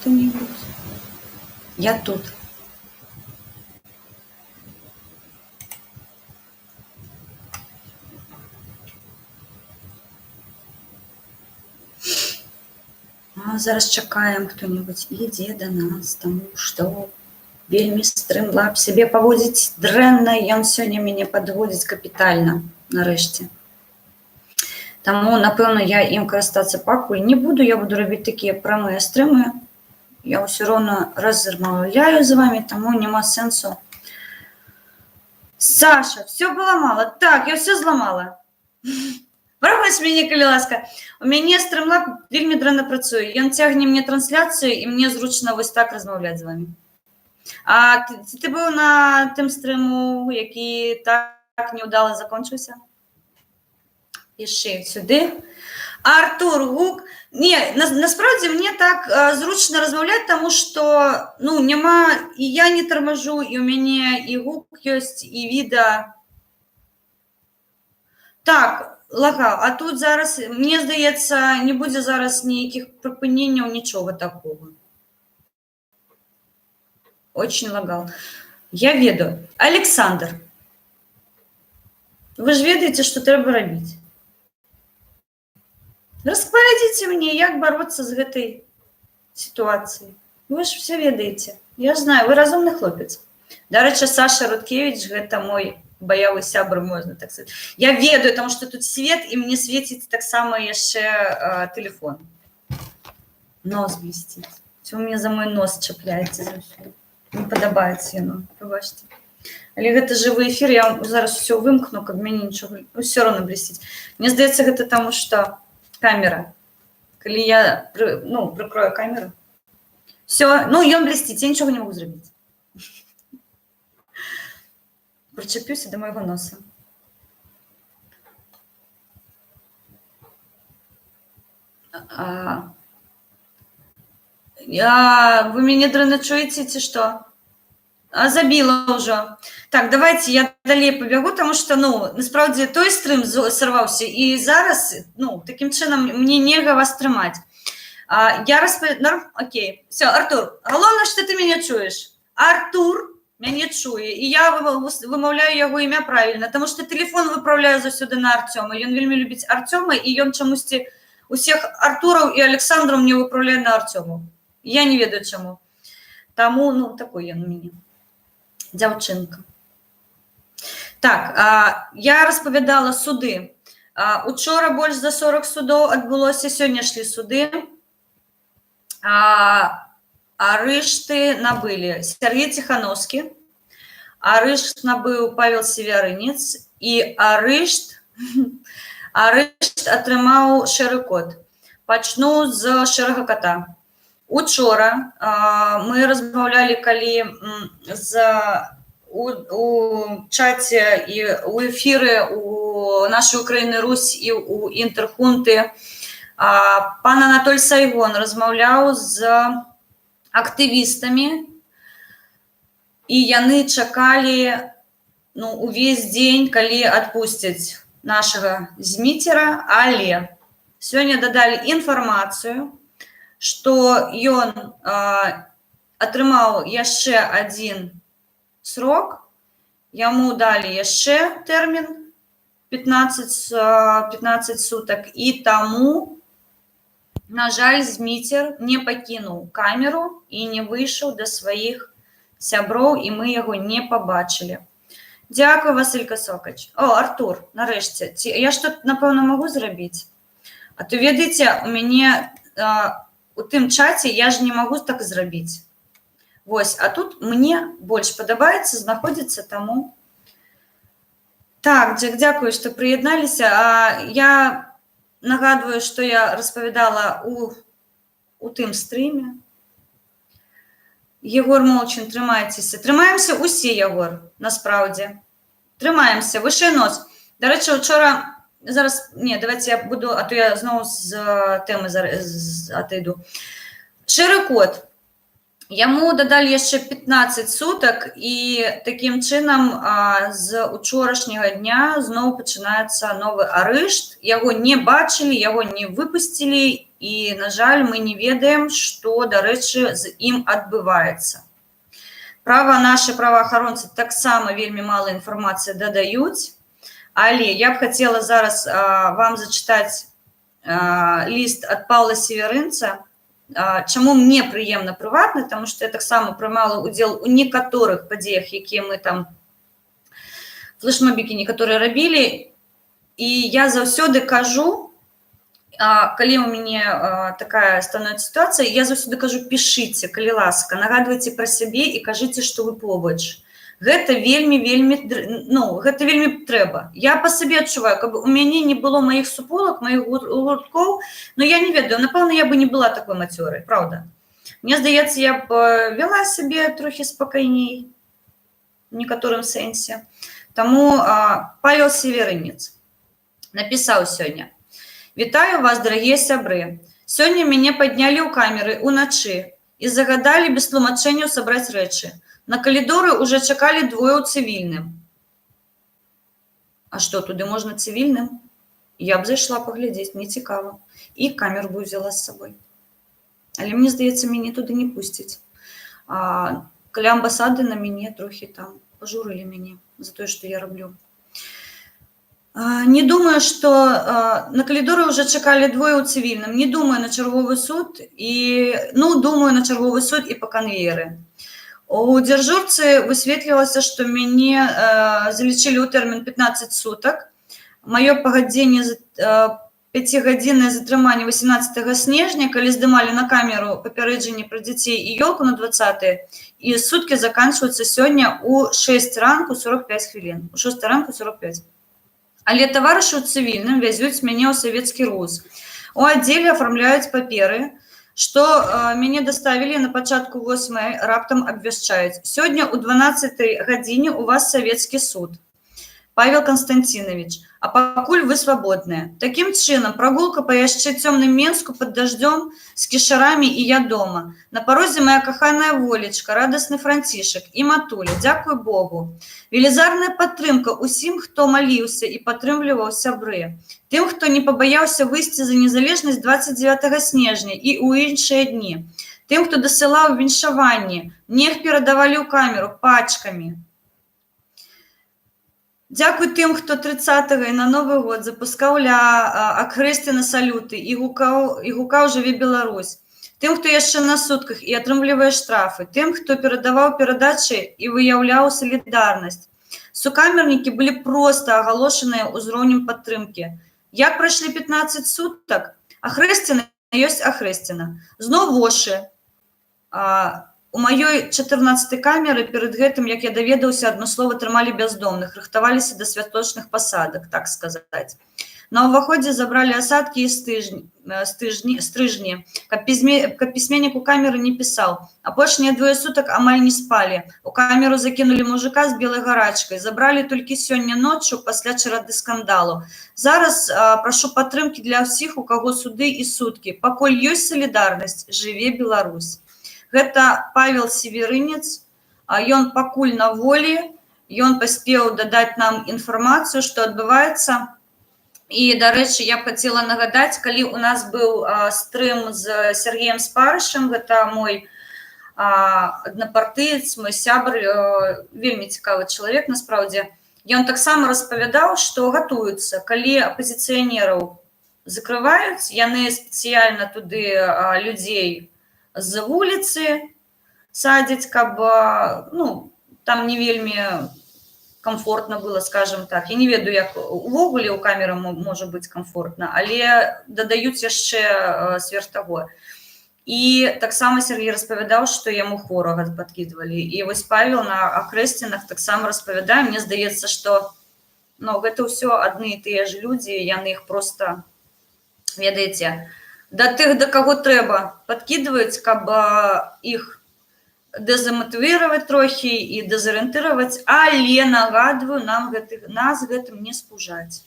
кто-нибудь? Я тут. Зараз чакаем, кто-нибудь ідзе да нас, таму што вельмі стрымлаб сябе паводзіць дрэнна, ён сёння мяне падводзіць капітальна, нарэшце. Таму, напэўна, я ім карыстацца пакуль не буду, я буду рабіць такія прамыя стрымы. Я ўсё роўна размаўляю з вамі, таму няма сэнсу. Саша, все паламала. Так, я все зламала. Врагаць мяне, калі ласка. У мяне стрымлаб вельмі дрэнна працуе. Ён цягне мне трансляцыю, і мне зручна вось так размаўляць з вамі. А ты быў на тым стрыму, які так неўдала закончыўся? Піши сюди. Артур Гук. Не, насправді мне так зручна размаўляць, таму што, ну, няма, і я не тармажу, і ў мяне і гук ёсць, і віда. Так, лагал. А тут зараз, мне здаецца, не будзе зараз ніякіх прыпыненняў, нічога такого. Очень лагал. Я ведаю. Александр, вы ж ведаеце, што трэба рабіць. Распарадзіце мне, як бароцца з гэтай сітуацыяй. Вы ж все ведаеце. Я ж знаю, вы разумны хлопец. Дарэчы, Саша Рудкевіч, гэта мой баявы сябр, можна так сказаць. Я ведаю, таму што тут свет, і мне свеціць таксама яшчэ тэлефон. Нос блісціць. Усё мне за мой нос чапляецца заўсёды. Не падабаецца яно, прабачце. Але гэта жывы эфір, я зараз усё вымкну, каб мяне нічога ўсё роўна блісціць. Мне здаецца, гэта таму што камера. Калі я, ну, прыкрою камеру. Все, ну, ён блісціць, я нічога не магу зрабіць. Прычапіўся да майго носа. Вы мяне дрэнна чуеце, ці што? Забіла ўжо. Так, давайте я далей пабягу, таму што, ну, насправді, той стрым сарваўся, і зараз, ну, такім чынам мне нельга вас трымаць. Я окей. Все, Артур, галоўнае, што ты мяне чуеш. Артур мяне чуе, і я вымаўляю яго імя правільна, таму што тэлефон выпраўляю заўсёды на Артёма. Ён вельмі любіць Артёма, і ён чамусьці усіх Артураў і Александраў мне выпраўляе на Артёму. Я не ведаю чаму. Таму, ну, такой ён у мяне. Дзяўчынка. Так, я распавядала суды. Учора больш за 40 судоў адбылося, сёння шлі суды. Арышты набылі Сергей Ціхановскі, арышт набыў Павел Севярынец, і арышт атрымаў шэры кот. Пачну з шэрага кота. Учора мы размаўлялі, калі у чаце і у эфіры у нашай Украіны Русь і у Інтэрхунты пан Анатоль Сайгон размаўляў з актывістамі, і яны чакалі, ну, увесь дзень, калі адпусцяць нашага Зміцера, але сёння дадалі інфармацыю, што ён атрымаў яшчэ адзін срок, яму далі яшчэ тэрмін 15 сутак, і таму, на жаль, Зміцер не пакінуў камеру і не выйшаў да сваіх сяброў, і мы яго не пабачылі. Дзякуй, Васылька Сокач. О, Артур, нарэшце. Я што, напэўна, магу зрабіць? А то, ведаеце, у мяне у тым чаце я ж не магу так зрабіць. Вось, а тут мне больш падабаецца знаходзіцца, таму... Так, дзякую, што прыядналіся. Я нагадваю, што я распавядала у тым стрыме. Егор Молчин, трымайцеся. Трымаемся усе, Егор, насправді. Трымаемся, вышэй нос. Дарэчы, учора... Зараз, не, давайте я буду, а то я зноў з тэмы отойду. Шэры кот. Яму дадалі яшчэ 15 сутак, і такім чынам з учорашняга дня зноў пачынаецца новы арышт. Яго не бачылі, яго не выпусцілі, і, на жаль, мы не ведаем, што, дарэчы, з ім адбываецца. Нашы праваахаронцы таксама вельмі мала інфармацыі дадаюць, але я б хацела зараз вам зачытаць ліст ад Паўла Северынца, чаму мне прыемна прыватна, таму што я таксама прымала ўдзел у некаторых падзеях, якія мы там флешмобікі некаторыя рабілі, і я заўсёды кажу, калі у мяне такая становіцца сітуацыя, я заўсёды кажу, пішыце, калі ласка, нагадвайце пра сябе і кажыце, што вы побач. Гэта вельмі трэба. Я па сабе адчуваю, каб у мяне не было маіх суполак, маіх гурткоў, но я не ведаю, напэўна, я бы не была такой мацёрай, правда. Мне здаецца, я б вела сябе трохі спакайней у некаторым сэнсе. Таму Павел Северынец напісаў сёння: «Вітаю вас, дарагія сябры. Сёння мяне паднялі ў камеры ўначы і загадалі без тлумачэнняў сабраць рэчы. На калідоры уже чакалі двое ў цывільным». А што, туды можна цывільным? Я б зайшла паглядзець, мне цікава. І камеру бы ўзяла з сабой. Але мне здаецца, мяне туды не пусцяць. Каля амбасады на мяне трохі там пажурылі мяне за тое, што я раблю. Не думаю, што на калідоры ўжо чакалі двое ў цывільным. Не думаю на чарговы суд думаю на чарговы суд і па канвееры. У дзяржурцы высветлілася, што мяне залічылі ў тэрмін 15 сутак. Маё пагадзенне 5-гадзіннае затрыманне 18 снежня, калі здымалі на камеру папярэджанне пра дзяцей і ёлку на 20-е, і суткі заканчваюцца сёння ў 6 ранку 45 хвілін. У 6 ранку 45. Але таварышы ў цывільным вязуць мяне ў савецкі РУС. У аддзеле афармляюць паперы, што мяне даставілі на пачатку 8-й, раптам абвяшчаюць: сёння ў 12-й гадзіне у вас савецкі суд. Павел Константинович, а пакуль вы свабодныя. Такім чынам, прагулка па яшчэ цёмным Менску пад дажджом з кішарамі і я дома. На парозе моя каханая Волечка, радасны Францішак і матуля, дзякуй Богу. Велізарная падтрымка ўсім, хто маліўся і падтрымліваў сябры. Тым, хто не пабаяўся выйсці за незалежнасць 29 снежня і ў іншыя дні. Тым, хто дасылаў віншаванні, мне іх перадавалі ў камеру пачкамі. Дзякуй тым, хто 30-го і на Новы год запускаў ля Ахрэсціна салюты і гукаў «Жыве Беларусь». Тым, хто яшчэ на сутках і атрымлівае штрафы. Тым, хто перадаваў перадачы і выяўляў салідарнасць. Сукамернікі былі проста агалошаныя ўзроўнем падтрымкі. Як прайшлі 15 сутак? Ахрэсціна ёсць Ахрэсціна. Зноў вошы. У маёй 14-й камеры перад гэтым, як я даведаўся, адмыслова трымалі бяздомных, рыхтаваліся да святочных пасадак, так сказаць. На ўваходзе забралі асадкі і стрыжні, каб пісьменнік у камеры не пісаў. Апошнія 2 сутак амаль не спалі. У камеру закінулі мужика з белай гарачкай. Забралі толькі сёння ноччу пасля чарады скандалу. Зараз прашу падтрымкі для ўсіх, у каго суды і суткі. Пакуль ёсць салідарнасць, жыве Беларусь. Гэта Павел Северынец, ён пакуль на волі, ён паспеў дадаць нам інфармацыю, што адбываецца. І, дарэчы, я б хацела нагадаць, калі у нас быў стрым з Сергеем Спарышым, гэта мой аднапартыец, мой сябр, вельмі цікавы чалавек, насправдзе, ён таксама распавядаў, што гатуюцца, калі апазіцыянераў закрываюць, яны спецыяльна туды людзей з вуліцы садзяць, каб там не вельмі комфортна было, скажем так. Я не ведаю, як увогуле ў камеры можа быць комфортна, але дадаюць яшчэ сверх таго. І таксама Сергей распавядаў, што яму хворага падкідвалі. І вось Павел на Ахрэсцінах таксама распавядае. Мне здаецца, што гэта ўсё адны і тыя ж людзі, яны іх проста, ведаеце, да тых, да каго трэба, падкідваюць, каб іх дэзаматывіраваць трохі і дэзарыентыраваць, але, нагадваю, нас гэтым не спужаць.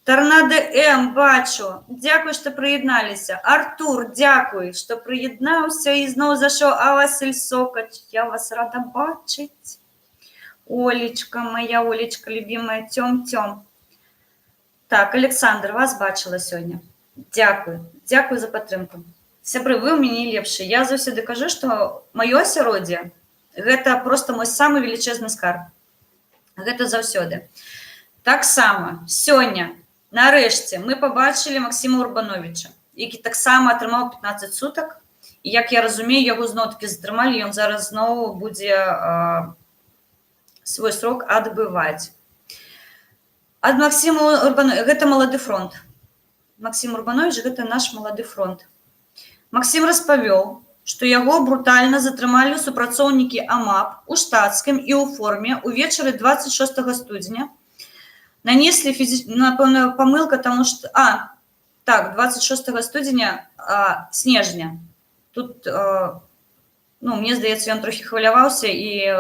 Торнадо М, бачу, дзякуй, што прыядналіся. Артур, дзякуй, што прыяднаўся і зноў зашоў. А Васіль Сокач, я вас рада бачыць. Олечка, моя Олечка, любимая, Тём. Так, Александр, вас бачыла сёння. Дзякуй за падтрымку. Сябры, вы ў мяне лепшыя. Я заўсёды кажу, што маё асяроддзе гэта проста мой самы велічэзны скарб. Гэта заўсёды. Таксама сёння, нарэшце, мы пабачылі Максіма Урбановича, які таксама атрымаў 15 сутак. І, як я разумею, яго зноў-такі затрымалі, ён зараз зноў будзе свой срок адбываць. Ад Максіма Урбановича, гэта малады фронт. Максім Урбанович – гэта наш малады фронт. Максім распавёў, што яго брутальна затрымалі супрацоўнікі АМАП у штатскім і ў форме увечары 26 студзеня. Нанеслі напэўна, памылка, таму што... так, 26 студзеня, снежня. Тут, мне здаецца, ён трохі хваляваўся і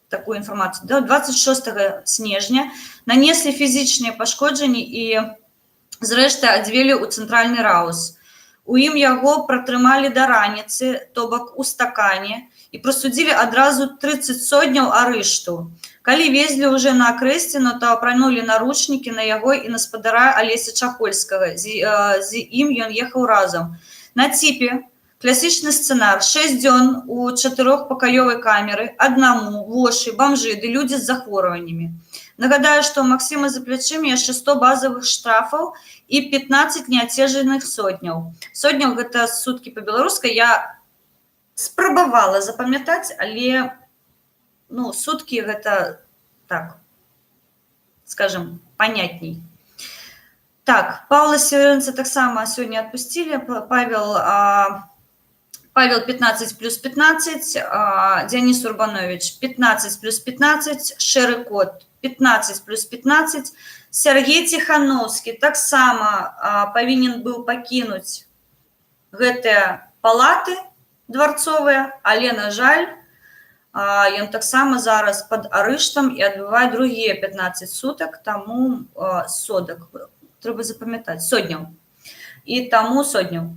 такую інфармацыю. 26 снежня нанеслі фізічныя пашкоджанні і зрэшты, адвелі ў цэнтральны раус. У ім яго пратрымалі да раніцы, то бок у стакане, і прысудзілі адразу 30 сотняў арышту. Калі везлі ўжо на Акрэсціну, то апранулі наручнікі на яго і на спадара Алеся Чахольскага. З ім ён ехаў разам. На ціпе класічны сцэнар. 6 дзён у 4-пакаёвай камеры, аднаму, вошы, бамжы ды людзі з захворваннямі. Нагадаю, што ў Максіма за плячымі яшчэ 100 базавых штрафаў і 15 неацежаных сотняў. Сотняў – гэта суткі па-беларускай. Я спрабавала запамятаць, але суткі – гэта, так, скажем, панятней. Так, Павла Северынца таксама сёння адпусцілі. Павел 15 плюс 15, Денис Урбанович 15 плюс 15, Шэры кот 15 плюс 15, Сергей Тихановскі таксама павінен быў пакінуць гэтыя палаты дварцовыя, але, на жаль, ён таксама зараз пад арыштам і адбывае другія 15 сутак, таму содак, трэба запамятаць, сотняў. І таму сотняў.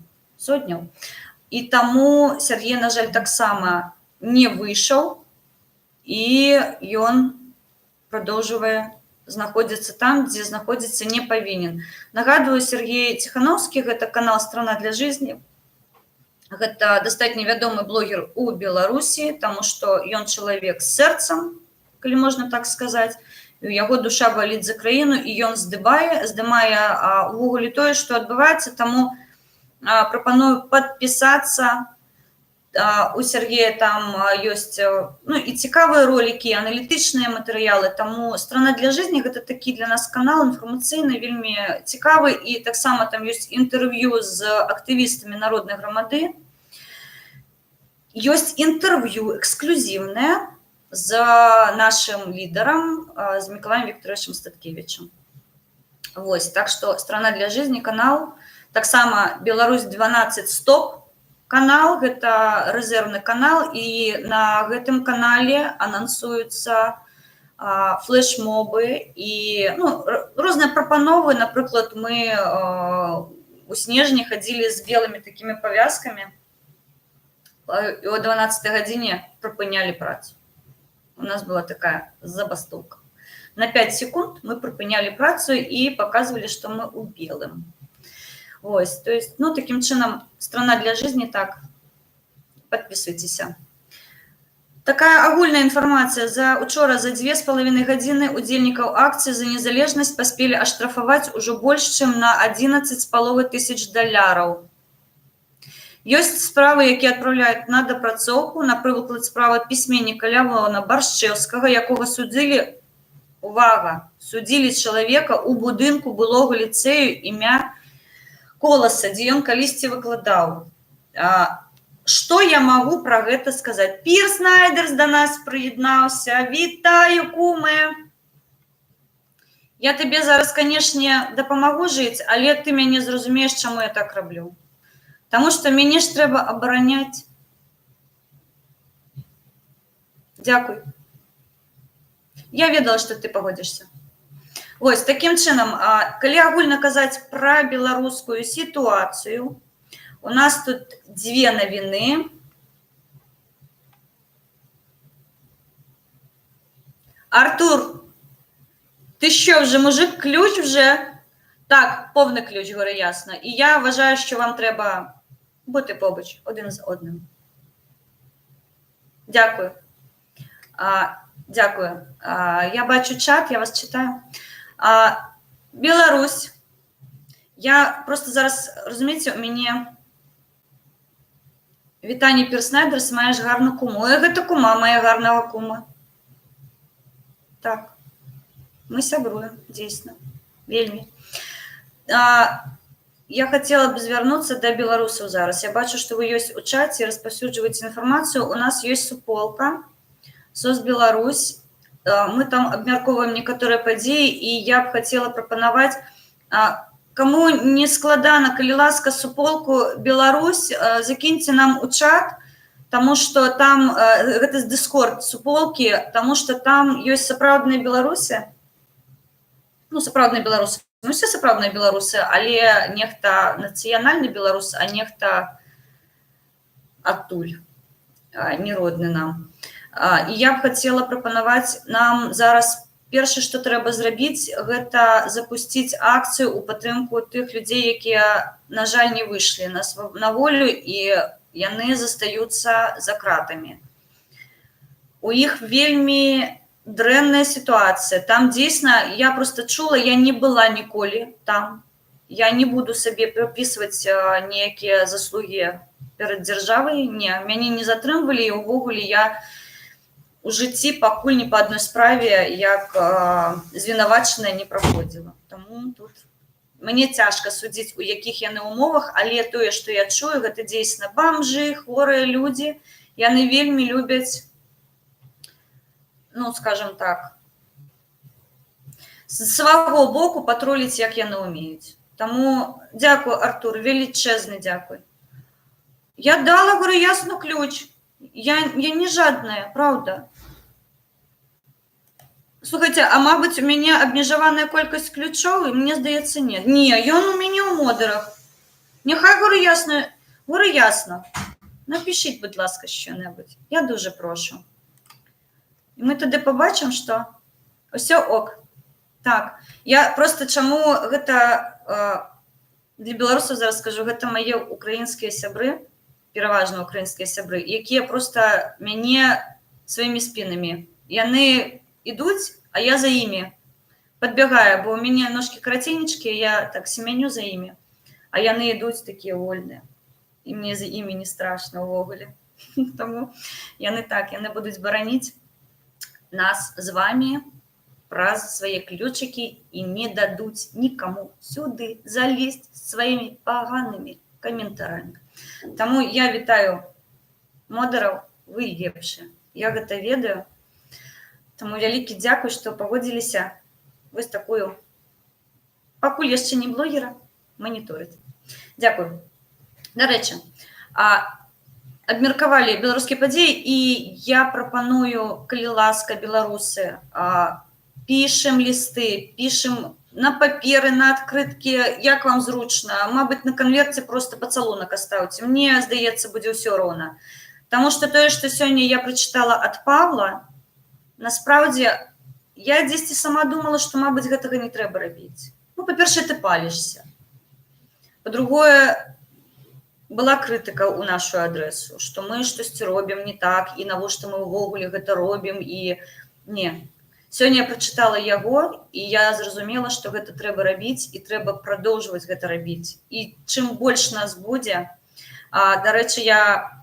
І таму Сергей, на жаль, таксама не выйшаў, і ён продолживая знаходзіцца там, дзе знаходзіцца не павінен. Нагадваю, Сергей Тихановскі, гэта канал «Страна для жизни». Гэта дастатня вядомы блогер у Беларусі, таму што ён чалавек з сэрцам, калі можна так сказаць. У яго душа баліць за краіну, і ён здымае увогуле тое, што адбываецца, таму прапаную падпісацца. У Сергея там ёсць і цікавыя ролікі, аналітычныя матэрыялы, таму «Страна для жизни» – гэта такі для нас канал інфармацыйны, вельмі цікавы, і таксама там ёсць інтэрв'ю з актывістамі народнай грамады. Ёсць інтэрв'ю эксклюзіўнае з нашым лідарам, з Мікалаем Вікторовичем Статкевічем. Вось, так што «Страна для жизни» канал, таксама «Беларусь 12 стоп» канал, гэта рэзервны канал, і на гэтым канале анансуюцца флэш-мобы і розныя прапановы. Напрыклад, мы у снежні хадзілі з белымі такімі павязкамі, і о 12 гадзіне прыпынялі працу. У нас была такая забастовка. На 5 секунд мы прыпынялі працу і паказвалі, што мы ў белым. Ось, то есть, таким чынам, «Страна для жизни», так, подписывайтеся. Такая агульная інфармацыя. Учора за 2,5 гадзіны удзельнікаў акцыі за незалежнасць паспелі аштрафаваць ужо больш, чым на 11,5 тысяч $. Ёсць справы, якія адпраўляюць на дапрацоўку, напрыклад, справа пісьменніка Лявона Баршчэўскага, якога судзілі, увага, судзілі чалавека ў будынку былога ліцэю імя Коласа, дзе ён калісьці выкладаў. Што я магу пра гэта сказаць? Пір Снайдерс да нас прыяднаўся. Вітаю, куме! Я табе зараз, канешне, дапамагу жыць, але ты мяне зразумееш, чаму я так раблю. Таму што мяне ж трэба абараняць. Дзякуй. Я ведала, што ты пагодзішся. Вось, такім чынам, калі агульна казаць пра беларускую сітуацыю, у нас тут дзве навіны. Артур, ты що вже, мужик, ключ вже? Так, повний ключ, говорю ясно. І я вважаю, що вам треба бути побач один з одним. Дякую. Дякую. Я бачу чат, я вас читаю. Білорусь. Я просто зараз, розумієте, у мене Вітані Пірснайдерс, маєш гарну куму. Гэта кума, моя гарного кума. Так. Мы сябруем, дійсно. Вельмі. Я хотела бы звярнуцца да беларусаў зараз. Я бачу, што вы ёсць у чаце, распаўсюджваеце інфармацыю. У нас ёсць суполка, СОС Беларусь. Мы там абмяркоўваем некаторыя падзеі, і я б хацела прапанаваць, каму не складана, калі ласка, суполку Беларусь, закіньце нам у чат, таму што там, гэта з дыскорд суполкі, таму што там ёсць сапраўдныя беларусы, ну, сапраўдныя беларусы, ну, все сапраўдныя беларусы, але нехта нацыянальны беларус, а нехта адтуль, не родны нам. І я б хацела прапанаваць нам зараз, першае, што трэба зрабіць, гэта запусціць акцыю ў падтрымку тых людзей, якія, на жаль, не выйшлі на волю, і яны застаюцца за кратамі. У іх вельмі дрэнная сітуацыя. Там дзейсна, я просто чула, я не была ніколі там. Я не буду сабе прыпісваць нейкія заслугі перад дзяржавай. Не, мяне не затрымвалі, і ўвогуле я у жыцці пакуль ні па адной справе як звінавачаная не праходзіла. Таму тут мне цяжка судзіць, у якіх яны умовах, але тое, што я чую, гэта дзейсна бамжы, хворыя людзі, яны вельмі любяць, ну, скажем так, з свайго боку патроліць, як яны ўмеюць. Таму дзякуй, Артур, велічэзны дзякуй. Я дала, говорю, ясну ключ. Я не жадная, правда. Слухайте, а мабуть, у мяне абмежаваная колькасць ключоў, і мне здаецца, нет. Не, ён у мяне ў модерах. Няхай, говорю, ясна. Напишіть, будь ласка, що-небудь. Я дуже прошу. І ми тоді побачимо, що усё ок. Так, я просто чаму гэта для беларусаў зараз скажу, гэта мае украінскія сябры, пераважна украінскія сябры, якія просто мяне сваімі спінамі. Яны ідуць, а я за імі падбягаю, бо ў мяне ножкі караценечкія, я так семяню за імі, а яны ідуць такія вольныя. І мне за імі не страшна ўвогуле. Таму яны так, яны будуць бараніць нас з вамі праз свае ключыкі і не дадуць нікаму сюды залезть сваімі паганымі каментарамі. Таму я вітаю модераў, вы лепшыя. Я гэта ведаю. Таму вялікі дзякуй, што паводзіліся вось такую, пакуль яшчэ не блогера, маніторыць. Дзякуй. Дарэчы, абмеркавалі беларускія падзеі, і я прапаную, калі ласка, беларусы, пішем лісты, пішем на паперы, на адкрыткі, як вам зручна. Мабыць, на канверце просто пацалунак аставце. Мне, здаецца, будзе ўсё роўна. Таму што тое, што сёння я прачытала ад Павла, насправдзе, я дзесьці сама думала, што, мабыць, гэтага не трэба рабіць. Ну, па-першае, ты палішся. Па-другое, была крытыка ў нашу адрэсу, што мы штосьці робім не так, і навошта мы ўвогуле гэта робім, і не. Сёння я прачытала яго, і я зразумела, што гэта трэба рабіць, і трэба прадоўжваць гэта рабіць. І чым больш нас будзе, дарэчы, я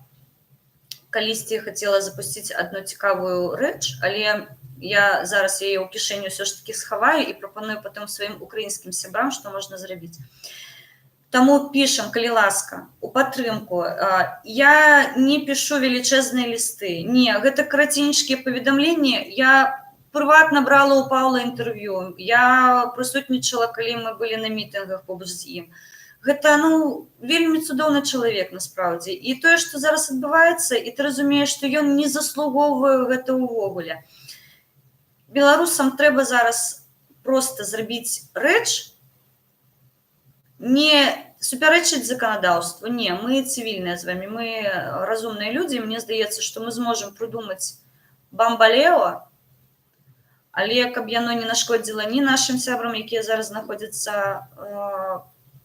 калісьці хацела запусціць адну цікавую рэч, але я зараз яе ў кішэню ўсё ж такі схаваю і прапаную потым сваім украінскім сябрам, што можна зрабіць. Таму пішам, калі ласка, у падтрымку. Я не пішу велічэзныя лісты. Не, гэта караценечкія паведамленні. Я прыватна брала ў Паўла інтэрв'ю. Я прысутнічала, калі мы былі на мітынгах побач з ім. Гэта, ну, вельмі цудоўны чалавек, насправдзе. І тое, што зараз адбываецца, і ты разумееш, што ён не заслугоўвае гэта ўвогуле. Беларусам трэба зараз проста зрабіць рэч, не супярэчыць заканадаўству. Не, мы цывільныя з вамі, мы разумныя людзі. Мне здаецца, што мы зможам прыдумаць бамбалео, Але каб яно не нашкодзіла ні нашым сябрам, якія зараз знаходзяцца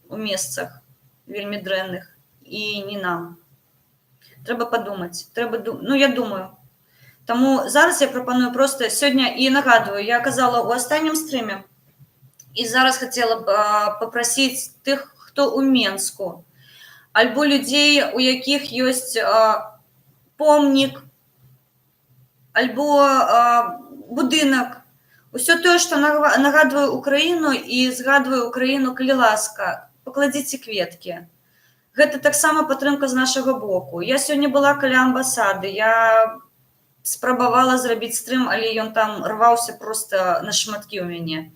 у месцах вельмі дрэнных, і не нам. Трэба падумаць. Ну, я думаю. Таму зараз я прапаную проста сёння, і нагадваю, я казала ў астатнім стрыме, і зараз хацела б папрасіць тых, хто ў Менску, альбо людзей, у якіх ёсць помнік, альбо будынак, усё тое, што нагадвае Украіну і згадвае Украіну, калі ласка, пакладзіце кветкі. Гэта таксама падтрымка з нашага боку. Я сёння была каля амбасады, я спрабавала зрабіць стрым, але ён там рваўся проста на шматкі ў мяне.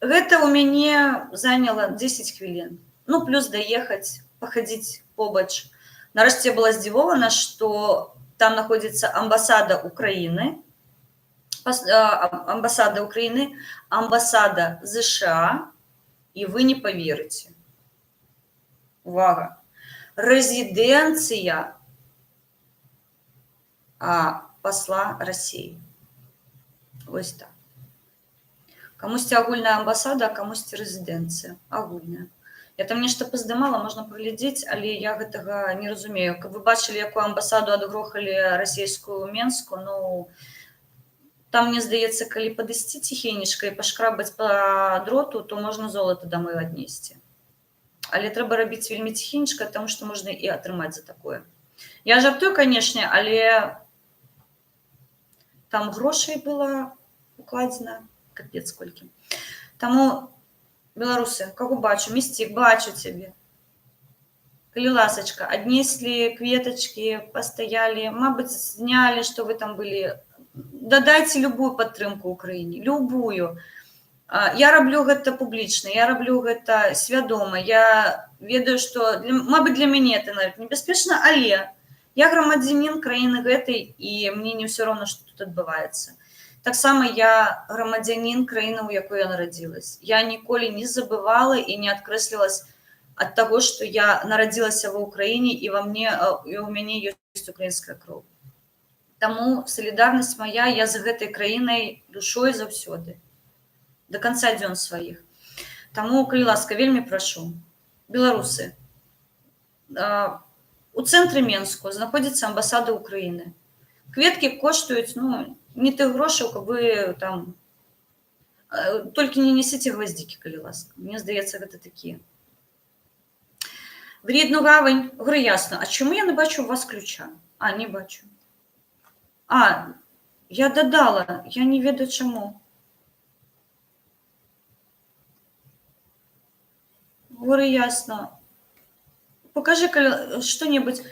Гэта ў мяне заняла 10 хвілін. Ну, плюс даехаць, пахадзіць побач. Нарэшце я была здзівована, што там знаходзіцца амбасада Украіны, амбасада ЗША, і вы не паверыце. Увага! Рэзідэнцыя посла России. Вось так. Камусьці агульная амбасада, а камусьці рэзідэнцыя агульная. Я там нешта паздымала, можна паглядзець, але я гэтага не разумею. Каб вы бачылі, якую амбасаду адгрохалі расійскую ў Менску, ну, там, мне здаецца, калі падысці ціхенечка і пашкрабаць па дроту, то можна золата дамоў аднесці. Але трэба рабіць вельмі ціхенечка, таму што можна і атрымаць за такое. Я жартую, канешне, але там грошай было укладзена, капец колькі. Таму, беларусы, каго бачу, Місцік, бачу цябе. Калі ласачка, аднеслі кветачкі, пастаялі, мабыць, знялі, што вы там былі. Дадайце любую падтрымку Украіне, любую. Я раблю гэта публічна, я раблю гэта свядома. Я ведаю, што, мабыць, для мяне это нават небяспечна, але я грамадзянін краіны гэтай, і мне не ўсё роўна, што тут адбываецца. Таксама я грамадзянін краіны, у якой я нарадзілась. Я ніколі не забывала і не адкрэслілась ад таго, што я нарадзілася ва ўкраіне, і ў мяне ёсць украінская кроў. Таму салідарнасць мая, я з гэтай краінай душой заўсёды, да канца дзён сваіх. Таму, калі ласка, вельмі прашу, беларусы, у цэнтры Менску знаходзіцца амбасада Украіны. Кветкі коштуюць, ну, не тых грошаў, каб вы там... Толькі не несіце гвоздзікі, калі ласка. Мне здаецца, гэта такія. В рідну гавань, говорю, ясно. А чому я не бачу у вас ключа? Не бачу. Я додала, я не ведаю чому. Говорю, ясно. Покажи что-нибудь.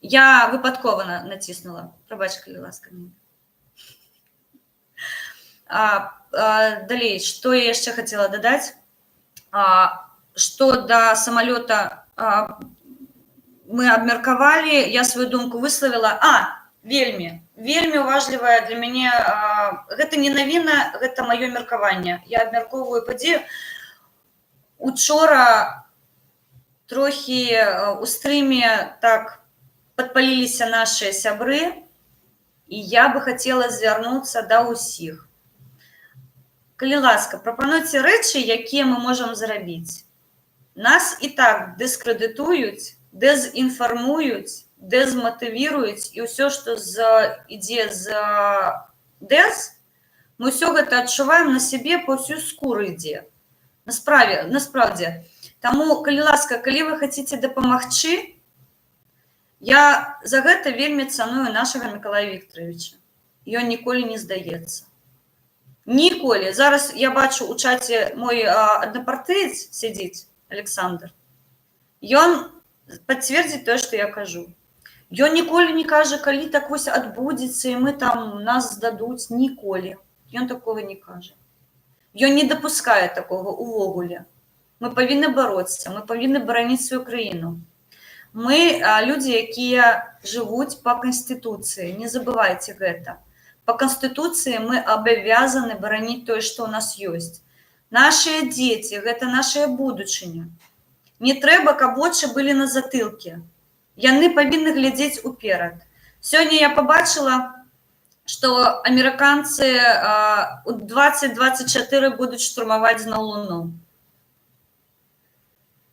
Я випадково натиснула. Пробач, калі ласка. Далей, что я яшчэ хотела дадаць? Что до самолета мы абмеркавалі, я свою думку высловила. Вельмі уважлівая для мяне. Гэта не навіна, гэта маё меркаванне. Я абмяркоўваю падзею. Учора трохі у стрыме так падпаліліся нашыя сябры, і я бы хацела звярнуцца да ўсіх. Калі ласка, прапануйце рэчы, якія мы можам зрабіць. Нас і так дыскрэдытуюць, дэзінфармуюць, дэзматывіруюць, і ўсё, што ідзе з дэз, мы ўсё гэта адчуваем на сябе, па ўсю скуру ідзе. Насправдзе. Таму, калі ласка, калі вы хаціце дапамагчы, я за гэта вельмі цаную нашага Мікалая Віктаровича. Ён ніколі не здаецца. Ніколі. Зараз я бачу у чаце мой аднапартыец сядзіць, Александр. Ён пацвердзіць тое, што я кажу. Ён ніколі не кажа, калі так вось адбудзецца, і мы там нас здадуць. Ніколі. Ён такога не кажа. Ён не дапускае такога увогуле. Мы павінны бароцца, мы павінны бараніць сваю краіну. Мы людзі, якія жывуць па Канстытуцыі. Не забывайце гэта. Па Канстытуцыі мы абавязаны бараніць тое, што ў нас ёсць. Нашыя дзеці, гэта нашая будучыня. Не трэба, каб вочы былі на затылке. Яны павінны глядзець уперад. Сёння я побачила, што амерыканцы у 2024 будуць штурмаваць зноў Луну.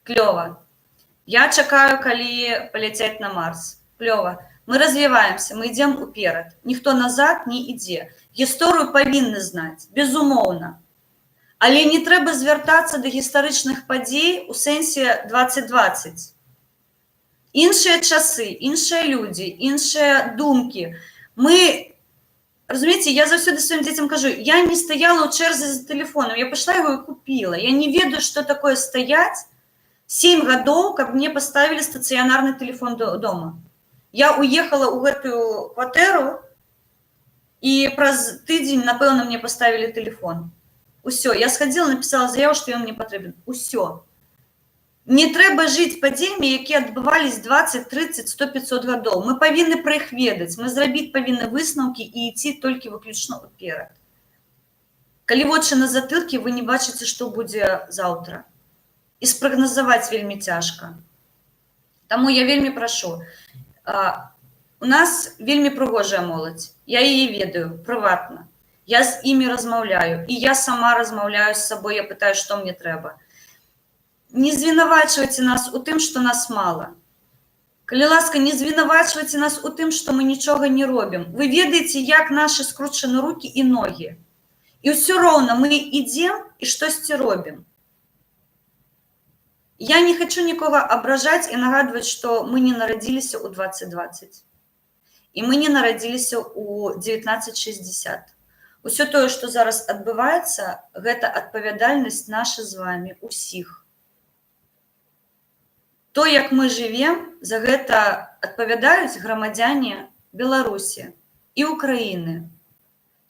Клёва. Я чакаю, калі паляцяць на Марс. Клёва. Мы развіваемся, мы ідзем уперад. Ніхто назад не ідзе. Гісторыю павінны знаць, безумоўна. Але не трэба звяртацца да гістарычных падзей у сэнсе 2020. Іншыя часы, іншыя людзі, іншыя думкі. Мы, разумееце, я заўсёды сваім дзецям кажу, я не стаяла ў чэрзе за тэлефоном, я пайшла яго і купіла. Я не ведаю, што такое стаяць 7 гадоў, каб мне паставілі стацыянарны тэлефон дома. Я уехала ў гэтую кватэру, і праз тыдзень, напэўна, мне паставілі тэлефон. Усё, я схадзіла, напісала заяву, што ён мне патрэбен. Усё. Не трэба жыць падзеямі, якія адбывались 20, 30, 100, 500 гадоў. Мы павінны пра іх ведаць, мы зрабіць павінны высновкі і ісці толькі выключна ўперад. Калі вочы на затылкі, вы не бачыце, што будзе заўтра. І спрагназаваць вельмі цяжка. Таму я вельмі прашу. У нас вельмі прыгожая моладзь. Я яе ведаю прыватна. Я з імі размаўляю, і я сама размаўляю з сабой, я пытаю, што мне трэба. Не звінавачвайце нас у тым, што нас мала. Калі ласка, не звінавачвайце нас у тым, што мы нічога не робім. Вы ведаеце, як нашы скручаны рукі і ногі. І ўсё роўна мы ідзем і штосьці робім. Я не хочу нікога абражаць і нагадваць, што мы не нарадзіліся ў 2020. І мы не нарадзіліся ў 1960. Усё тое, што зараз адбываецца, гэта адпавядальнасць наша з вамі, усіх. То, як мы жывем, за гэта адпавядаюць грамадзяне Беларусі і Украіны.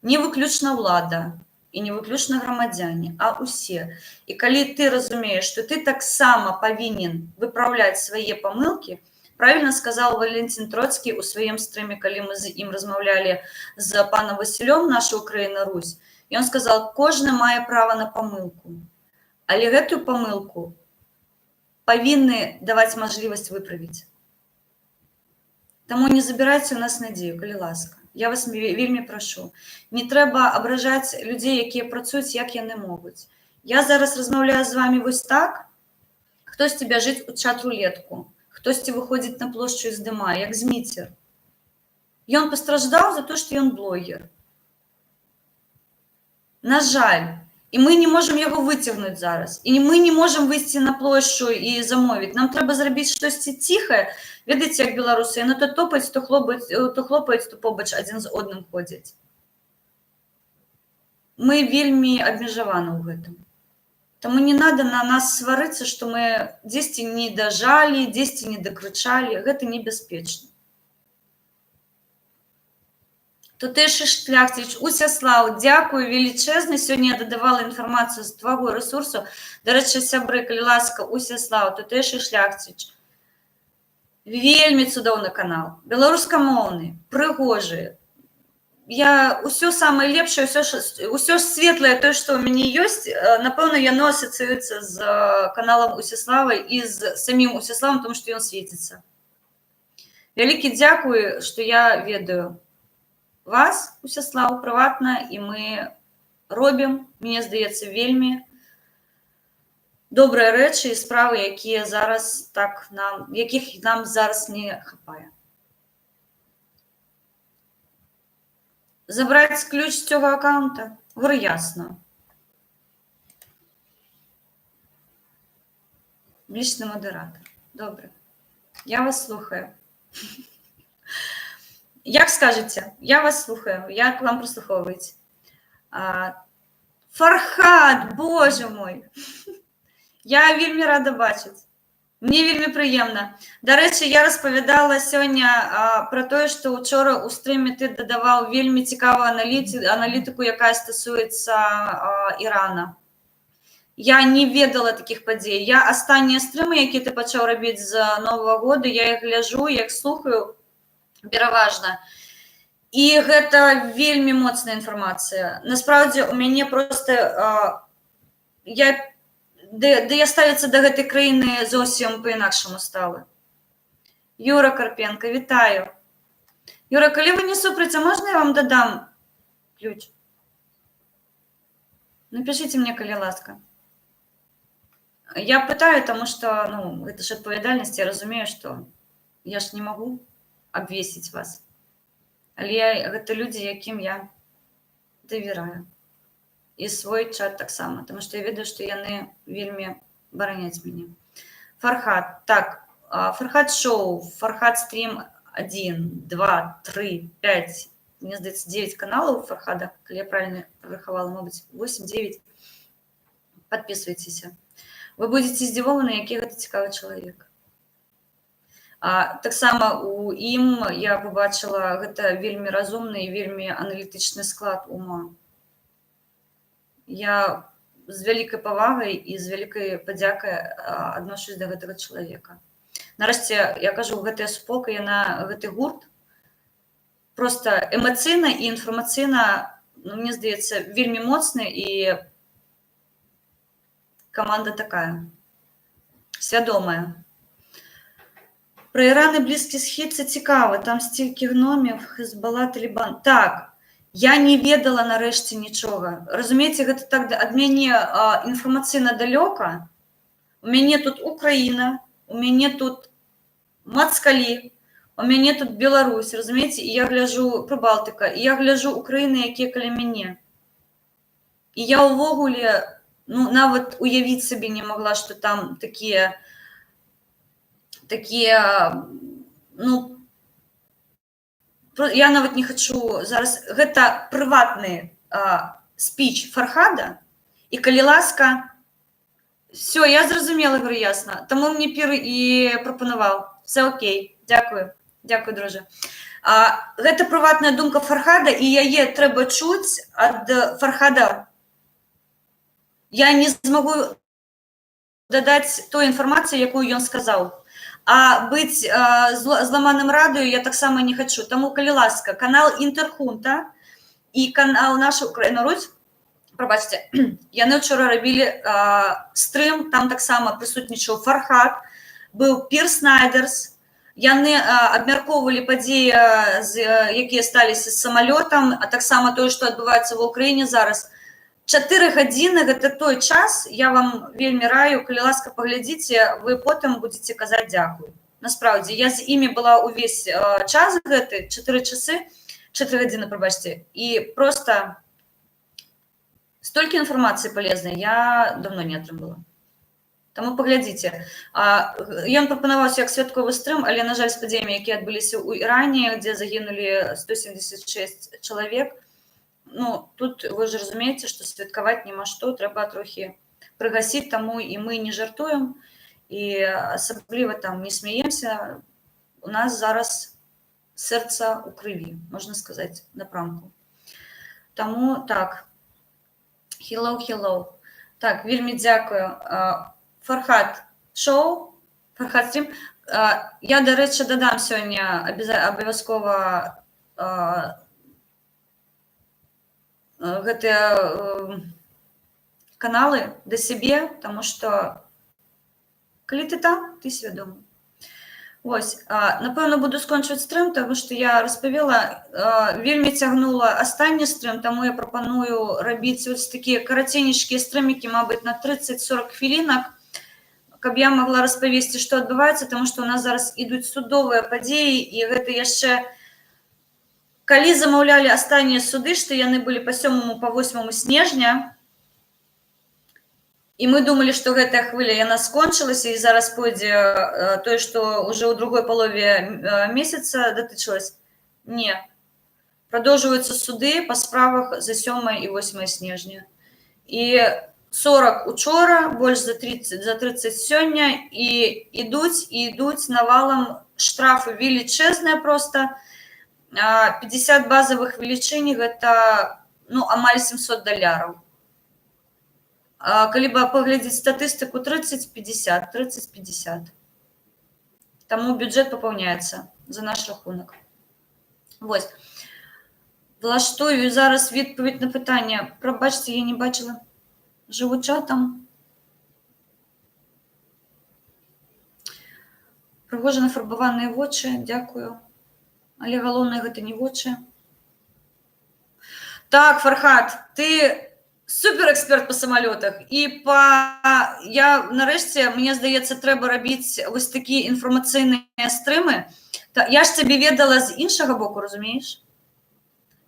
Не выключна ўлада і не выключна грамадзяне, а ўсе. І калі ты разумееш, што ты таксама павінен выпраўляць свае памылкі, правильно сказал Валентин Троцкі ў сваім стрыме, калі мы з ім размаўлялі з панам Васілём, наша Украіна Русь. Ён сказал, кожны мае права на памылку. Але гэтую памылку павінны даваць мажлівасць выправіць. Таму не забірайце у нас надзею, калі ласка. Я вас вельмі прашу. Не трэба абражаць людзей, якія працуюць, як яны могуць. Я зараз размаўляю з вамі вось так, хтосьці бяжыць у чат-рулетку, хтосьці выходзіць на плошчу і здымае, як Зміцер. Ён пастраждаў за то, што ён блогер. На жаль. І мы не можам яго выцягнуць зараз. І мы не можам выйсці на плошчу і замовіць. Нам трэба зрабіць штосьці ціхае. Ведаеце, як беларусы, яны то топаюць, то хлопаюць, то побач адзін з одным ходзяць. Мы вельмі абмежаваны ў гэтым. Таму не надо на нас сварыцца, што мы дзесьці не дажалі, дзесьці не дакрычалі. Гэта небяспечна. Тутэйшы шляхціч, Усяслаў, дзякую велічэзна. Сёння я дадавала інфармацыю з твайго рэсурсу. Дарэчы, сябры, калі ласка, Усяслаў, тутэйшы шляхціч. Вельмі цудоўны канал. Беларускамоўны, прыгожы. Я ўсё самае лепшае, ўсё светлае, тое, што ў мяне ёсць, напэўна, яно асацыюецца з каналам Усяслава і з самім Усяславам, тому што ён свеціцца. Вялікі дзякуй, што я ведаю вас, Усяслаў, прыватна, і мы робім, мне здаецца, вельмі добрыя рэчы і справы, якія зараз так нам, якіх нам зараз не хапае. Забраць ключ з цього аккаунта? Говорю, ясно. Лічны модератор. Добре. Я вас слухаю. Як скажете? Я вас слухаю. Як вам прослуховується? Фархад, боже мой! Я вельмі рада бачыць. Мне вельмі прыемна. Дарэчы, я распавядала сёння пра тое, што ўчора ў стрыме ты дадаваў вельмі цікавую аналітыку, якая стасуецца Ірана. Я не ведала такіх падзей. Я астатнія стрымы, якія ты пачаў рабіць з Новага года, я іх гляджу, я іх слухаю пераважна. І гэта вельмі моцная інфармацыя. Насправді, у мяне проста... Я ставіцца да гэтай краіны зовсім па-інакшаму стала. Юра Карпенко, вітаю. Юра, калі вы не супраць, а можна я вам дадам ключ? Напишите мне, калі ласка. Я пытаю, тому что, ну, это ж адпавядальнасць, я разумею, что я ж не могу абвесіць вас. Але гэта людзі, якім я давяраю. І свой чат таксама, тому што я ведаю, што яны вельмі бараняць мяне. Фархат, так, Фархат шоу, Фархат стрім 1, 2, 3, 5, мне здаецца, 9 каналаў Фархада, калі я правильно прарахавала, мабыць, 8-9. Подписывайтеся. Вы будете здзівованы, які гэта цікавы чалавек. Таксама у ім я побачила гэта вельмі разумны і вельмі аналітычны склад ума. Я з вялікай павагай і з вялікай падзякай адношусь да гэтага чалавека. Нарэшце, я кажу, гэтая суполка, яна, гэты гурт, просто эмацыйна і інфармацыйна, ну, мне здаецца, вельмі моцны, і команда такая, свядомая. Про Іран і Блізкі Схід це цікаво, там стільки гномів, Хезбалла, Талібан. Так, я не ведала нарэшце нічога. Разумееце, гэта так ад мяне інфармацыйна далёка. У мяне тут Украіна, у мяне тут Мацкалі, у мяне тут Беларусь, разумееце, і я гляжу Прыбалтыка, і я гляжу Украіны, якія каля мяне. І я ўвогуле, ну, нават уявіць сабе не могла, што там такія, ну, я нават не хочу зараз, гэта прыватны спіч Фархада, і калі ласка, все, я зразумела, говорю, ясно, таму мне Пір і прапанаваў. Все окей, дзякую, дзякую, дружа. Гэта прыватная думка Фархада, і яе трэба чуць ад Фархада. Я не змагу дадаць той інфармацыі, якую ён сказаў. А быць зламаным радыё я таксама не хочу. Таму, калі ласка, канал Інтэрхунта і канал Наша Украіна Русь, прабачце, яны учора рабілі стрым, там таксама прысутнічаў Фархад, быў Пір Снайдерс, яны абмяркоўвалі падзеі, якія сталіся з самалётам, а таксама тое, што адбываецца ва ўкраіне зараз. 4 гадзіны, гэта той час, я вам вельмі раю, калі ласка, паглядзіце, вы потым будзеце казаць дзякуй. Насправдзе, я з імі была ўвесь час гэты, 4 часы, 4 гадзіны, прабачце, і просто столькі інфармацыі палезнай я давно не атрымала. Таму паглядзіце. Ён прапанаваўся як святковы стрым, але, на жаль, з падзеямі, якія адбыліся ў Іране, дзе загінулі 176 чалавек, ну, тут вы ж разумееце, што святкаваць няма што, трэба трохі прыгасіць, таму і мы не жартуем, і асабліва там не смяемся. У нас зараз сэрца ў крыві, можна сказаць, напрамку. Таму так, hello. Так, вельмі дзякую. Фархад шоу, Фархад стрім. Я, дарэчы, дадам сёння абавязкова гэтыя каналы да сябе, таму што калі ты там, ты свядомы. Вось, напэўна, буду скончваць стрым, таму што я распавяла, вельмі цягнула астатні стрым, таму я прапаную рабіць вось такія караценечкія стрымікі, мабыць, на 30-40 хвілінак, каб я магла распавесці, што адбываецца, таму што ў нас зараз ідуць судовыя падзеі, і гэта яшчэ калі замаўлялі астатнія суды, што яны былі па 7 па 8 снежня, і мы думалі, што гэтая хвыля яна скончылася, і зараз пойдзе тое, што ўжо ў другой палове месяца датычылася. Не. Прадоўжваюцца суды па справах за 7 і 8 снежня. І 40 учора, больш за 30 сёння, і ідуць навалам штрафы велічэзныя проста. 50 базовых велічынь, гэта, ну, амаль $700. Калі бы паглядзець статыстыку, 30-50. Таму бюджэт папаўняецца за наш рахунак. Вось. Влаштую зараз відпаведь на пытанне. Прабачце, я не бачыла. Жыву чатам. Прыгожа нафарбаваныя вочы, дзякую. Але галоўнае гэта не вочы. Так, Фархад, ты суперэксперт па самалётах. І нарэшце, мне здаецца, трэба рабіць вось такія інфармацыйныя стрымы. Я ж цябе ведала з іншага боку, разумееш?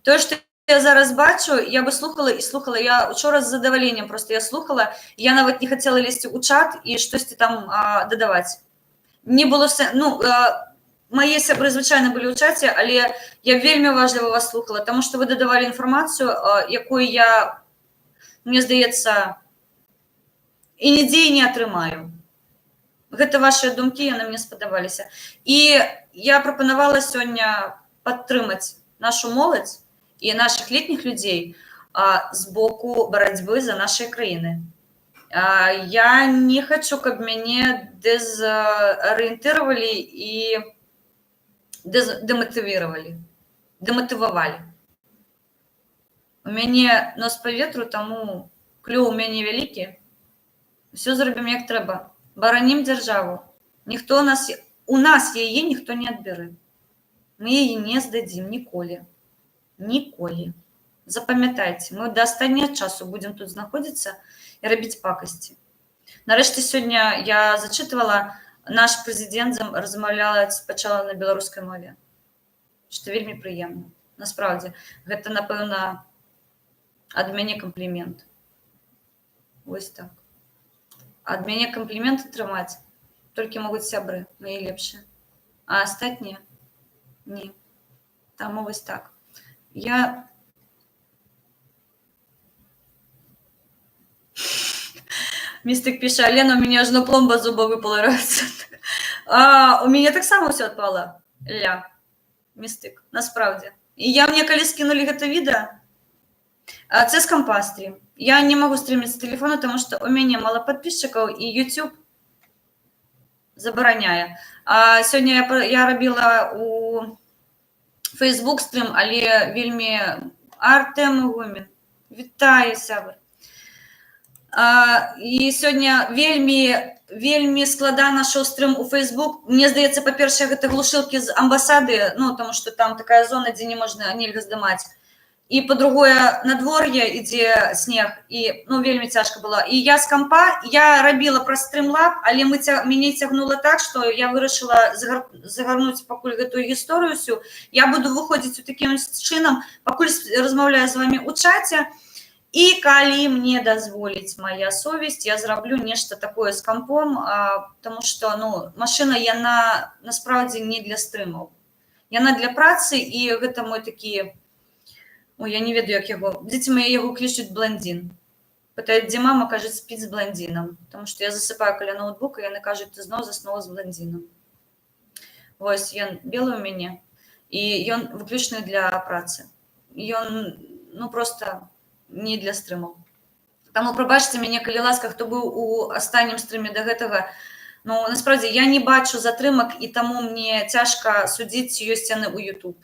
Тое, што я зараз бачу, я бы слухала і слухала. Я учора з задаваленнем просто я слухала, я нават не хацела лезці ў чат і штосьці там дадаваць. Не было мае сябры звычайна былі ў чаце, але я вельмі уважліва вас слухала, таму што вы дадавалі інфармацыю, якую я, мне здаецца, і нідзе не атрымаю. Гэта вашыя думкі, яны мне спадабаліся. І я прапанавала сёння падтрымаць нашу моладзь і нашых летніх людзей з боку барацьбы за нашыя краіны. Я не хочу, каб мяне дезарыентыравалі і дэматывавалі. У мяне нос па ветру, таму клюў у мяне вялікі. Усё зробім як трэба. Баранім дзяржаву. У нас яе ніхто не адбярэ. Мы яе не здадзім ніколі. Ніколі. Запамятайце, мы да астатняга часу будзем тут знаходзіцца і рабіць пакасці. Нарэшце сёння я зачытвала, наш прэзідэнт пачала на беларускай мове. Што вельмі прыемна. Насправдзе, гэта, напэўна, ад мяне камплімент. Вось так. Ад мяне камплімент атрымаць толькі могуць сябры, мае лепшыя. А астатнія не. Таму вось так. Містык піша, Алена, у мяне ажно пломба зуба выпала раз. У мяне таксама ўсё адпала. Містык, насправдзе. І мне калі скінулі гэта відэа, це з кампастрі. Я не магу стрыміць з тэлефона, таму што у мяне мала падпісчыкаў і YouTube забараняе. Сёння я рабіла у Facebook стрым, але вельмі Артем Игумін. Вітаю, сябр. І сёння вельмі складана шоў стрым у Facebook. Мне здаецца, па-першае, гэта глушылкі з амбасады, таму што там такая зона, дзе нельга здымаць. І па-другое, надвор'е ідзе снег, і вельмі цяжка было. І я з кампа, я рабіла праз Streamlab, але мяне цягнула так, што я вырашыла загарнуць пакуль гэтую гісторыю ўсю. Я буду выходзіць у такім чынам, пакуль размаўляю з вамі ў чаце, і калі мне дазволіць мая совесць, я зраблю нешта такое з кампом, таму што машына, яна насправдзе не для стрымаў. Яна для працы, і гэта мой такі, я не ведаю, як яго, дзеці мае яго клічуць блондзін. Пытаюць, дзе мама, кажуць, спіць з блондзінам, таму што я засыпаю каля ноутбука, яны кажуць, ты зноў заснула з блондзінам. Вось, ён белы ў мяне, і ён выключны для працы. Ён, проста не для стрымаў. Таму прабачце мяне, калі ласка, хто быў у астатнім стрыме да гэтага. Насправдзе, я не бачу затрымак, і таму мне цяжка судзіць, ці ёсць яны ў YouTube.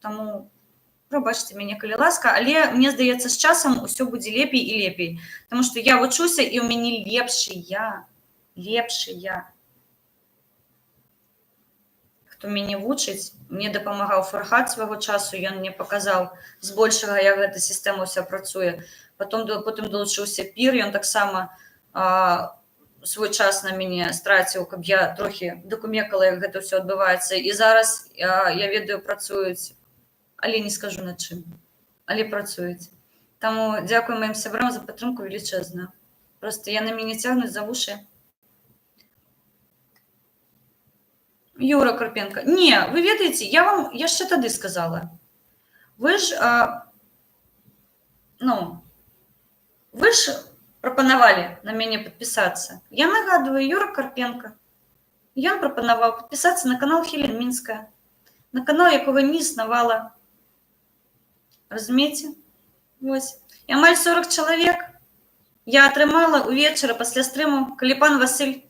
Таму прабачце мяне, калі ласка, але мне здаецца, з часам усё будзе лепей і лепей. Таму што я вучуся, і ў мяне лепшыя. Хто мяне вучыць, мне дапамагаў Фархад свайго часу, ён мне паказаў збольшага, як гэта сістэма ўся працуе. Потым далучыўся Пір, ён таксама свой час на мяне страціў, каб я трохі дакумекала, як гэта ўсё адбываецца. І зараз, я ведаю, працуюць, але не скажу над чым, але працуюць. Таму дзякую маім сябрам за падтрымку велічэзную. Проста яны мяне цягнуць за вушы. Юра Карпенко. Не, вы ведаеце, я вам яшчэ тады сказала. Вы ж прапанавалі на мяне падпісацца. Я нагадваю, Юра Карпенко. Ён прапанаваў падпісацца на канал Хелен Мінская. На канал, якога не існавала. Разумееце? Вось. І амаль 40 чалавек я атрымала увечары пасля стрыму, калі пан Васіль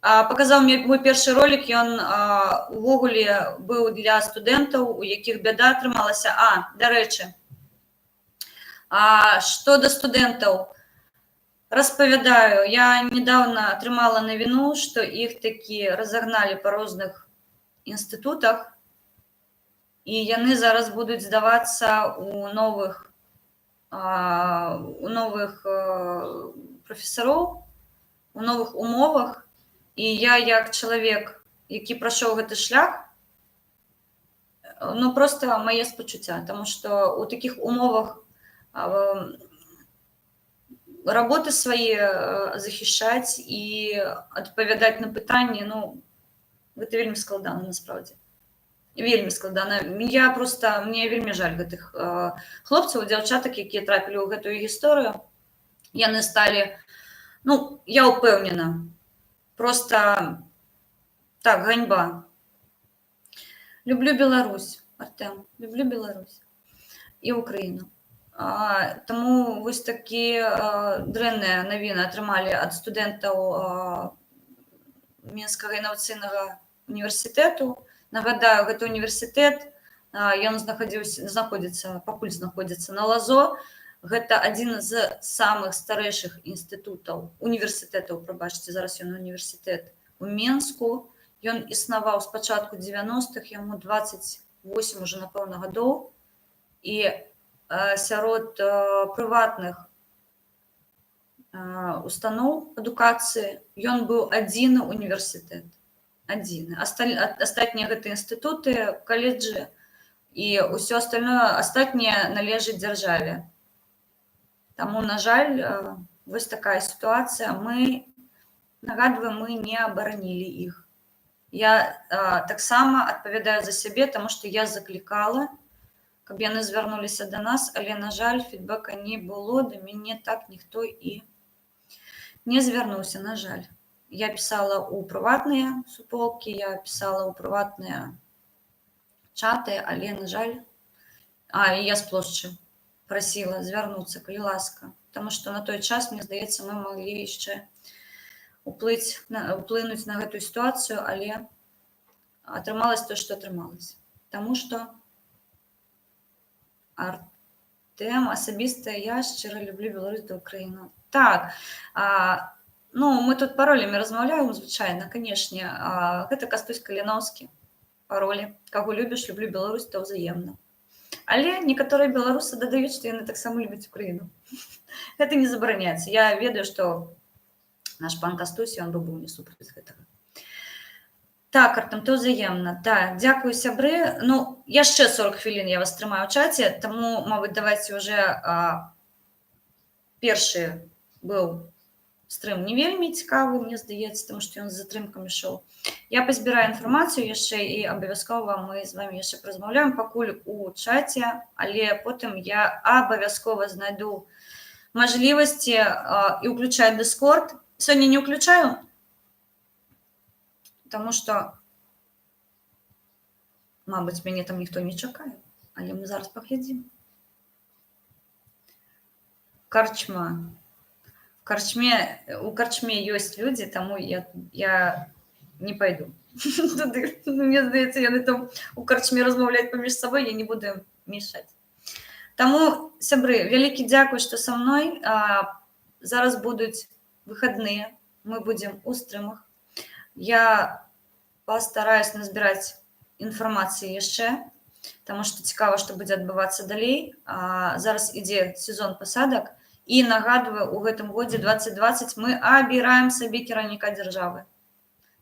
паказаў мне мой першы ролик, ён увогуле быў для студэнтаў, у якіх бяда атрымалася. Дарэчы, што да студэнтаў, Распавядаю, я недавно атрымала навіну, што іх такі разагналі па розных інстытутах, і яны зараз будуць здавацца у новых прафесароў, у новых умовах. І я, як чалавек, які прайшоў гэты шлях, ну просто мае спачуцця, таму што ў такіх умовах работы свае захішаць і адпавядаць на пытанні, ну, гэта вельмі складана насправдзе. Вельмі складана. Мне вельмі жаль гэтых хлопцаў, дзяўчатак, якія трапілі ў гэтую гісторыю. Яны сталі, ну, я ўпэўнена, просто так, ганьба. Люблю Беларусь, Артем, люблю Беларусь і Украіну. Таму вось такі дрэнныя навіны атрымалі ад студэнтаў Мінскага інавацыйнага універсітэту. Нагадаю, гэты універсітэт, ён пакуль знаходзіцца на Лазо. Гэта адзін з самых старэйшых універсітэтаў, прабачце, зараз ён універсітэт у Менску. Ён існаваў з пачатку 90-х, яму 28 уже, напэўна, гадоў. І сярод прыватных устаноў адукацыі ён быў адзіны універсітэт. Адзіны. Астатнія гэта інстытуты, каледжы і ўсё астатняе належыць дзяржаве. Таму, на жаль, вось такая сітуацыя. Нагадваем, мы не абаранілі іх. Я таксама адпавядаю за сябе, таму што я заклікала, каб яны звярнуліся да нас, але, на жаль, фідбэка не было, да мяне так ніхто і не звярнуўся, на жаль. Я пісала ў прыватныя суполкі, я пісала ў прыватныя чаты, але, на жаль, і я з плошчы прасіла звярнуцца, калі ласка, таму што на той час, мне здаецца, мы маглі яшчэ уплынуць на гэтую сітуацыю, але атрымалася тое, што атрымалася. Таму што Артем, асабіста я шчыра люблю Беларусь да Украіну. Так, ну, мы тут паролямі размаўляем, звычайна, канешне. Гэта Кастусь Каліноўскі, паролі. Каго любіш, люблю Беларусь, то ўзаемна. Але некаторыя беларусы дадаюць, што яны таксама любяць Украіну. Гэта не забараняецца. Я ведаю, што наш пан Кастусь, ён быў не супраць гэтага. Так, Артем, то ўзаемна. Так, дзякую, сябры. Ну, яшчэ 40 хвілін я вас трымаю ў чаце, таму, мабыць, давайце уже першы быў стрым не вельмі цікавы, мне здаецца, таму што ён з затрымкамі ішоў. Я пазбіраю інфармацыю яшчэ і абавязкова мы з вамі яшчэ паразмаўляем, пакуль у чаце, але потым я абавязкова знайду мажлівасці і ўключаю Discord. Сёння не ўключаю, таму што, мабыць, мяне там ніхто не чакае, але мы зараз паглядзім. Карчма. У карчме ёсць людзі, таму я не пайду туды. Мне здаецца, яны там у карчме размаўляць паміж сабой, я не буду мешаць. Таму, сябры, вялікі дзякуй, што са мной. Зараз будуць выхадныя, мы будзем у стрымах. Я пастараюсь назбіраць інфармацыі яшчэ, таму што цікава, што будзе адбывацца далей. Зараз ідзе сезон пасадак. І нагадваю, у гэтым годзе 2020 мы абіраем сабе кіраўніка дзяржавы.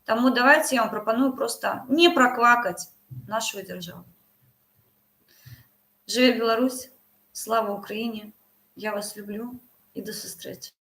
Таму давайце я вам прапаную проста не праквакаць нашу дзяржаву. Жыве Беларусь, слава Украіне, я вас люблю і да сустрэчы.